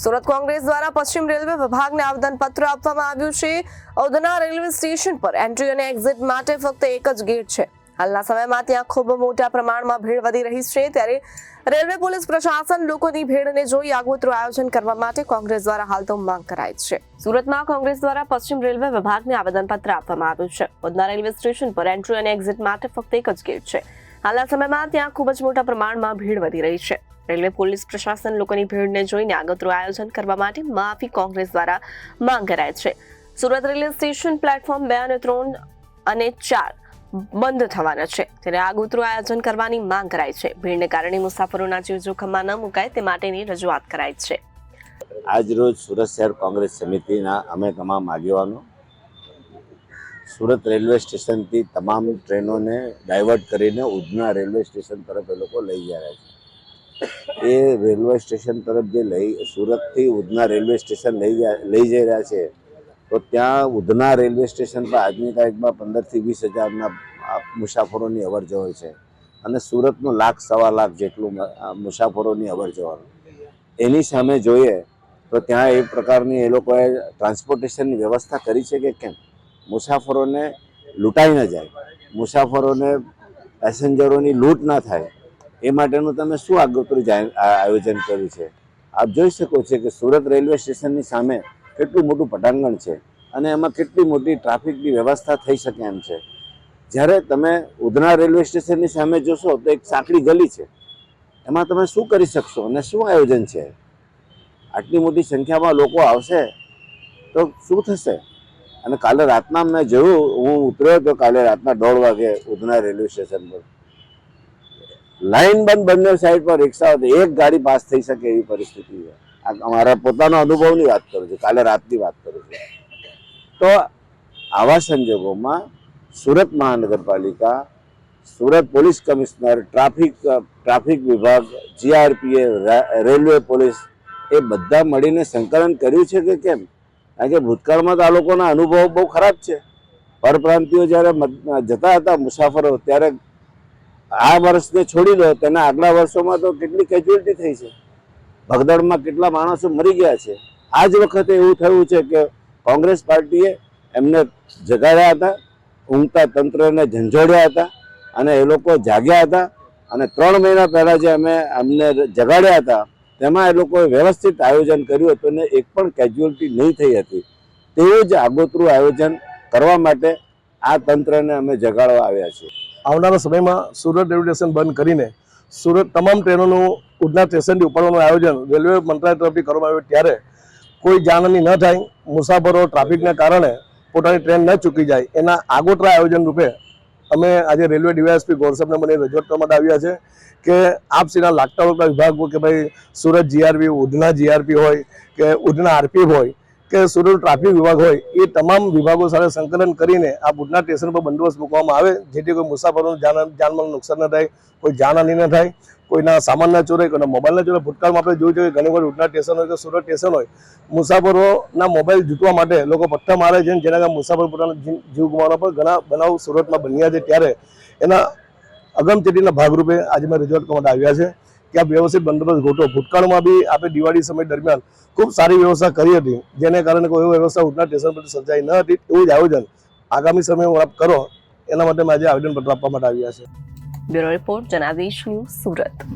સુરત કોંગ્રેસ દ્વારા પશ્ચિમ રેલવે વિભાગને આવેદનપત્ર આપવામાં આવ્યું છે। ઉધના રેલવે સ્ટેશન પર એન્ટ્રી અને એક્ઝિટ માટે ફક્ત એક જ ગેટ છે। હાલના સમયમાં ત્યાં ખૂબ મોટા પ્રમાણમાં ભીડ વધી રહી છે, ત્યારે રેલવે પોલીસ પ્રશાસન લોકોની ભીડને જોઈ આગોતરું આયોજન કરવા માટે કોંગ્રેસ દ્વારા હાલ તો માંગ કરાઈ છે। સુરતમાં કોંગ્રેસ દ્વારા પશ્ચિમ રેલવે વિભાગને આવેદનપત્ર આપવામાં આવ્યું છે। ઉધના રેલવે સ્ટેશન પર એન્ટ્રી અને એક્ઝિટ માટે ફક્ત એક જ ગેટ છે। હાલના સમયમાં ત્યાં ખૂબ જ મોટા પ્રમાણમાં ભીડ વધી રહી છે। રેલવે પોલીસ પ્રશાસન લોકોની ભીડને જોઈને આગોતરું આયોજન કરવા માટે માફી કોંગ્રેસ દ્વારા માંગ કરાઈ છે। સુરત રેલવે સ્ટેશન પ્લેટફોર્મ 2 અને 3 અને 4 બંધ થવાના છે, ત્યારે આગોતરું આયોજન કરવાની માંગ કરાઈ છે। ભીડને કારણે મુસાફરોના જીવ જોખમમાં ન મુકાય તે માટેની રજૂઆત કરાઈ છે। આજ રોજ સુરત શહેર કોંગ્રેસ સમિતિના અમે તમામ આગેવાનો સુરત રેલવે સ્ટેશનથી તમામ ટ્રેનોને ડાયવર્ટ કરીને ઉધના રેલવે સ્ટેશન તરફ એ લોકો લઈ જઈ રહ્યા છે। એ રેલવે સ્ટેશન તરફ જે સુરતથી ઉધના રેલવે સ્ટેશન લઈ જઈ રહ્યા છે, તો ત્યાં ઉધના રેલવે સ્ટેશન પર આજની તારીખમાં 15 થી 20 હજારના મુસાફરોની અવર જવર છે અને સુરતનું 1 સવા લાખ જેટલું મુસાફરોની અવર જવર। એની સામે જોઈએ તો ત્યાં એ પ્રકારની એ લોકોએ ટ્રાન્સપોર્ટેશનની વ્યવસ્થા કરી છે કે કેમ? મુસાફરોને લૂંટાઈ ન જાય, મુસાફરોને પેસેન્જરોની લૂંટ ના થાય, એ માટેનું તમે શું આગોતરું આયોજન કર્યું છે? આપ જોઈ શકો છો કે સુરત રેલવે સ્ટેશનની સામે કેટલું મોટું પટાંગણ છે અને એમાં કેટલી મોટી ટ્રાફિકની વ્યવસ્થા થઈ શકે એમ છે। જ્યારે તમે ઉધના રેલવે સ્ટેશનની સામે જોશો તો એક સાંકડી ગલી છે, એમાં તમે શું કરી શકશો અને શું આયોજન છે? આટલી મોટી સંખ્યામાં લોકો આવશે તો શું થશે? અને કાલે રાતના મેં જોયું, હું ઉતર્યો હતો કાલે રાતના 1:30 વાગે ઉધના રેલવે સ્ટેશન પર, લાઈન બંધ બંને સાઈડ પર રિક્ષા હતી, એક ગાડી પાસ થઈ શકે એવી પરિસ્થિતિ છે। અમારા પોતાના અનુભવની વાત કરું છું, કાલે રાતની વાત કરું છું। તો આવા સંજોગોમાં સુરત મહાનગરપાલિકા, સુરત પોલીસ કમિશનર, ટ્રાફિક વિભાગ, જીઆરપીએ, રેલવે પોલીસ, એ બધા મળીને સંકલન કર્યું છે કે કેમ? કારણ કે ભૂતકાળમાં તો આ લોકોના અનુભવો બહુ ખરાબ છે। પરપ્રાંતિયો જ્યારે જતા હતા મુસાફરો, ત્યારે આ વર્ષને છોડી દો, તેના આગલા વર્ષોમાં તો કેટલી કેજ્યુઅલિટી થઈ છે, ભગદડમાં કેટલા માણસો મરી ગયા છે। આ જ વખતે એવું થયું છે કે કોંગ્રેસ પાર્ટીએ એમને જગાડ્યા હતા, ઊંઘતા તંત્રને ઝંઝોડ્યા હતા અને એ લોકો જાગ્યા હતા અને 3 મહિના પહેલાં જે અમને જગાડ્યા હતા તેમાં એ લોકોએ વ્યવસ્થિત આયોજન કર્યું હતું અને એક પણ કેજ્યુઅલિટી નહીં થઈ હતી। તેવું જ આગોતરું આયોજન કરવા માટે આ તંત્રને અમે જગાડવા આવ્યા છીએ। આવનારા સમયમાં સુરત રેલવે સ્ટેશન બંધ કરીને સુરત તમામ ટ્રેનોનું ઉધના સ્ટેશનથી ઉપાડવાનું આયોજન રેલવે મંત્રાલય તરફથી કરવામાં આવ્યું, ત્યારે કોઈ જાનહાની ન થાય, મુસાફરો ટ્રાફિકના કારણે પોતાની ટ્રેન ન ચૂકી જાય, એના આગોતરા આયોજન રૂપે અમે આજે રેલવે ડીવાયએસપી ગોરસબને મને રજૂઆત કરવા માટે આવ્યા છે કે આપસીના લાગતા વળગતા વિભાગ, કે ભાઈ સુરત જીઆરપી, ઉધના જીઆરપી હોય કે ઉધના આરપીએફ હોય કે સુરત ટ્રાફિક વિભાગ હોય, એ તમામ વિભાગો સાથે સંકલન કરીને આ ઉધના સ્ટેશન પર બંદોબસ્ત મૂકવામાં આવે, જેથી કોઈ મુસાફરોનું જાનમાલનું નુકસાન ન થાય, કોઈ જાનહાની ન થાય, કોઈના સામાન ના ચોરાય, કોઈના મોબાઈલ ના ચોરાય। ભૂતકાળમાં આપણે જોયું છે કે ઘણી વાર ઉધના સ્ટેશન હોય કે સુરત સ્ટેશન હોય, મુસાફરોના મોબાઈલ જૂટવા માટે લોકો પથ્થર મારે છે, જેના કારણે મુસાફર પોતાનો જીવ ગુમાવવાના પણ ઘણા બનાવ સુરતમાં બન્યા છે। ત્યારે એના અગમચેતીના ભાગરૂપે આજે મેં રજૂઆત કરવા માટે આવ્યા છે કે આ વ્યવસ્થિત બંદોબસ્ત ગોઠવો। ભૂતકાળમાં બી આપણે દિવાળી સમય દરમિયાન ખૂબ સારી વ્યવસ્થા કરી હતી, જેને કારણે કોઈ એવી વ્યવસ્થા ઉધના સ્ટેશન પર સર્જાઈ ન હતી। એવું જ આયોજન આગામી સમયમાં આપ કરો, એના માટે મેં આજે આવેદનપત્ર આપવા માટે આવ્યા છે। Bureau report, Janadesh news, Surat.